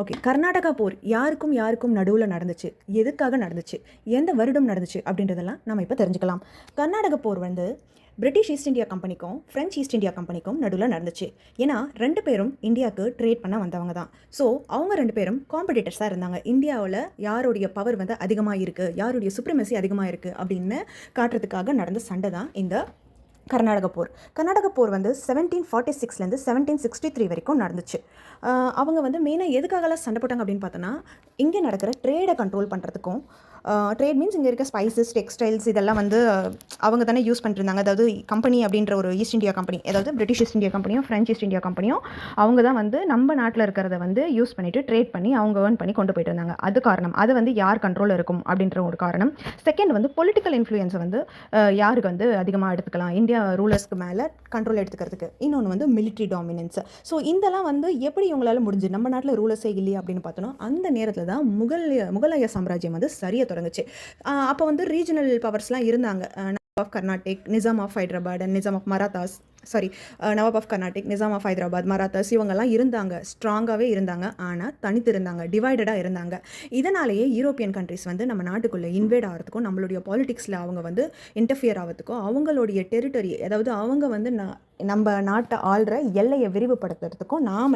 Okay. Karnataka போர் யாருக்கும் யாருக்கும் நடுவுல நடந்துச்சு? எதுக்காக நடந்துச்சு? எந்த வருடம் நடந்துச்சு? அப்படின்றதெல்லாம் நம்ம இப்ப தெரிஞ்சுக்கலாம். கர்நாடக போர் வந்து பிரிட்டிஷ் ஈஸ்ட் இந்தியா கம்பெனிக்கும், பிரெஞ்ச் ஈஸ்ட் இந்தியா கம்பெனிக்கும் நடுவுல நடந்துச்சு. ஏன்னா 2 பேரும் இந்தியாவுக்கு ட்ரேட் பண்ண வந்தவங்க தான். ஸோ அவங்க 2 பேரும் காம்படிட்டர்ஸா இருந்தாங்க. இந்தியாவுல யாருடைய பவர் வந்து அதிகமா இருக்கு, யாருடைய சுப்ரமசி அதிகமா இருக்கு அப்படின்னு காட்டுறதுக்காக நடந்த சண்டை தான் இந்த கர்நாடக போர். கர்நாடக போர் வந்து 1746லேருந்து 1763 வரைக்கும் நடந்துச்சு. அவங்க வந்து மெயினாக எதுக்காகலாம் சண்டை போட்டாங்க அப்படின்னு பார்த்தோன்னா, இங்கே நடக்கிற ட்ரேடை கண்ட்ரோல் பண்ணுறதுக்கும், ட்ரேட் மீன்ஸ் இங்கே இருக்க ஸ்பைசஸ், டெக்ஸ்டைல்ஸ் இதெல்லாம் வந்து அவங்க தானே யூஸ் பண்ணிருந்தாங்க. அதாவது கம்பெனி அப்படின்ற ஒரு ஈஸ்ட் இந்தியா கம்பெனி, அதாவது பிரிட்டிஷ் ஈஸ்ட் இந்தியா கம்பெனியும் ஃப்ரெஞ்ச் ஈஸ்ட் இந்தியா கம்பெனியும் அவங்க தான் வந்து நம்ம நாட்டில் இருக்கிறத வந்து யூஸ் பண்ணிவிட்டு ட்ரேட் பண்ணி அவங்க ஏர்ன் பண்ணி கொண்டு போயிட்டு இருந்தாங்க. அது காரணம். அது வந்து யார் கண்ட்ரோலில் இருக்கும் அப்படின்ற ஒரு காரணம். செகண்ட் வந்து பொலிட்டிக்கல் இன்ஃப்ளூயன்ஸை வந்து யாருக்கு வந்து அதிகமாக எடுத்துக்கலாம், இந்தியா ரூலர்ஸ்க்கு மேலே கண்ட்ரோல் எடுத்துக்கிறதுக்கு. இன்னொன்று வந்து மிலிட்ரி டாமினன்ஸ். ஸோ இதெல்லாம் வந்து எப்படி இவங்களால முடிஞ்சு, நம்ம நாட்டில் ரூலர்ஸே இல்லையா அப்படின்னு பார்த்தோன்னா, அந்த நேரத்தில் தான் முகலாய சாம்ராஜ்யம் வந்து சரிய தொடங்குச்சு. அப்போ வந்து ரீஜனல் பவர்ஸ்லாம் இருந்தாங்க. Nawab of Carnatic, Nizam of Hyderabad and Nizam of Marathas. Sorry, Nawab of Carnatic, Nizam of Hyderabad, Marathas இவங்கெல்லாம் இருந்தாங்க. ஸ்ட்ராங்காகவே இருந்தாங்க. ஆனால் தனித்து இருந்தாங்க, டிவைடடாக இருந்தாங்க. இதனாலேயே யூரோப்பியன் கண்ட்ரிஸ் வந்து நம்ம நாட்டுக்குள்ளே இன்வேட் ஆகிறதுக்கும், நம்மளுடைய பாலிடிக்ஸில் அவங்க வந்து இன்டர்ஃபியர் ஆகிறதுக்கும், அவங்களுடைய டெரிட்டரி, அதாவது அவங்க வந்து நம்ம நாட்டை ஆள்ற எல்லையை விரிவுபடுத்துறதுக்கும் நாம்